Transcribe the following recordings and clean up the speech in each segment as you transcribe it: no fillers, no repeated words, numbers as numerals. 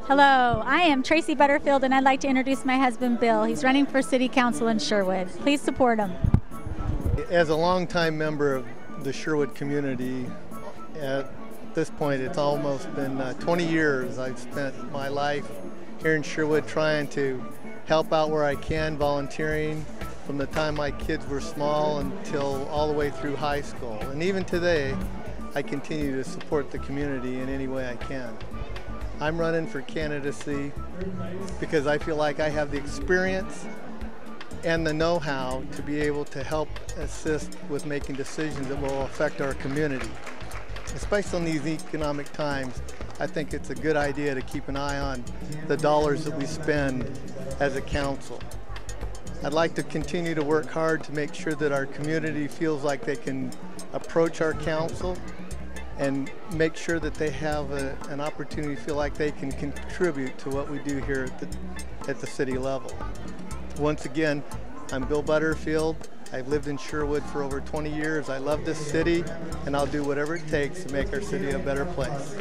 Hello, I am Tracy Butterfield, and I'd like to introduce my husband, Bill. He's running for City Council in Sherwood. Please support him. As a longtime member of the Sherwood community, at this point it's almost been 20 years I've spent my life here in Sherwood trying to help out where I can, volunteering from the time my kids were small until all the way through high school. And even today, I continue to support the community in any way I can. I'm running for candidacy because I feel like I have the experience and the know-how to be able to help assist with making decisions that will affect our community. Especially in these economic times, I think it's a good idea to keep an eye on the dollars that we spend as a council. I'd like to continue to work hard to make sure that our community feels like they can approach our council and make sure that they have an opportunity to feel like they can contribute to what we do here at the city level. Once again, I'm Bill Butterfield. I've lived in Sherwood for over 20 years. I love this city, and I'll do whatever it takes to make our city a better place.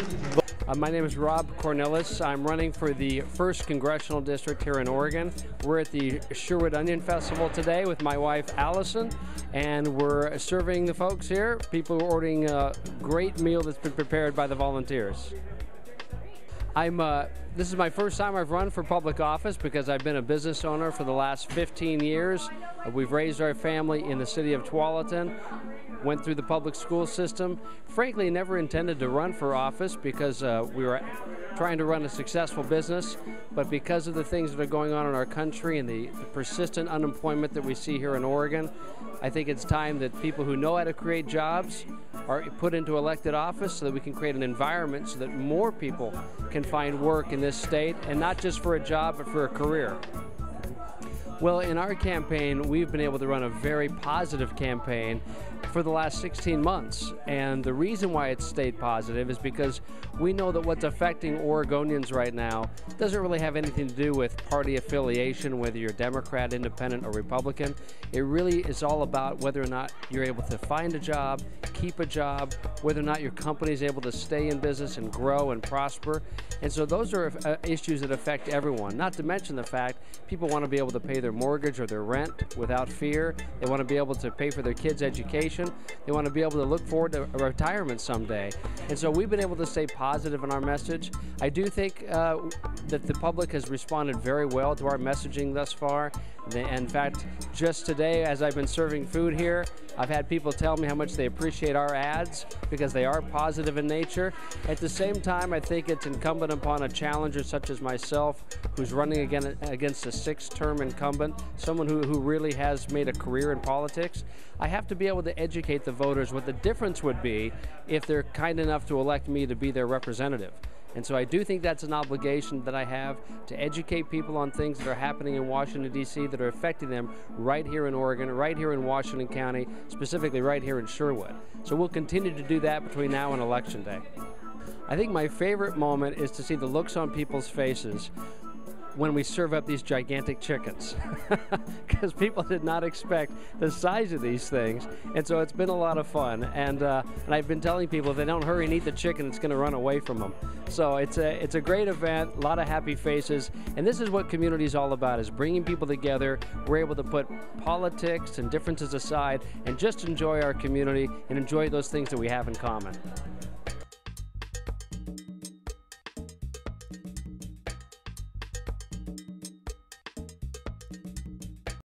My name is Rob Cornelis. I'm running for the 1st Congressional District here in Oregon. We're at the Sherwood Onion Festival today with my wife Allison, and we're serving the folks here. People are ordering a great meal that's been prepared by the volunteers. This is my first time I've run for public office because I've been a business owner for the last 15 years. We've raised our family in the city of Tualatin, went through the public school system. Frankly, never intended to run for office because we were trying to run a successful business, but because of the things that are going on in our country and the persistent unemployment that we see here in Oregon, I think it's time that people who know how to create jobs are put into elected office so that we can create an environment so that more people can find work in this state, and not just for a job, but for a career. Well, in our campaign, we've been able to run a very positive campaign for the last 16 months. And the reason why it's stayed positive is because we know that what's affecting Oregonians right now doesn't really have anything to do with party affiliation, whether you're Democrat, Independent, or Republican. It really is all about whether or not you're able to find a job, keep a job, whether or not your company is able to stay in business and grow and prosper. And so those are issues that affect everyone, not to mention the fact people want to be able to pay their mortgage or their rent without fear. They want to be able to pay for their kids' education. They want to be able to look forward to a retirement someday. And so we've been able to stay positive in our message. I do think that the public has responded very well to our messaging thus far. In fact, just today, as I've been serving food here, I've had people tell me how much they appreciate our ads because they are positive in nature. At the same time, I think it's incumbent upon a challenger such as myself, who's running against a 6th-term incumbent, someone who really has made a career in politics. I have to be able to educate the voters what the difference would be if they're kind enough to elect me to be their representative. And so I do think that's an obligation that I have to educate people on things that are happening in Washington, D.C. that are affecting them right here in Oregon, right here in Washington County, specifically right here in Sherwood. So we'll continue to do that between now and Election Day. I think my favorite moment is to see the looks on people's faces when we serve up these gigantic chickens, because people did not expect the size of these things, and so it's been a lot of fun. And I've been telling people if they don't hurry and eat the chicken, it's going to run away from them. So it's a great event, a lot of happy faces, and this is what community is all about: is bringing people together. We're able to put politics and differences aside and just enjoy our community and enjoy those things that we have in common.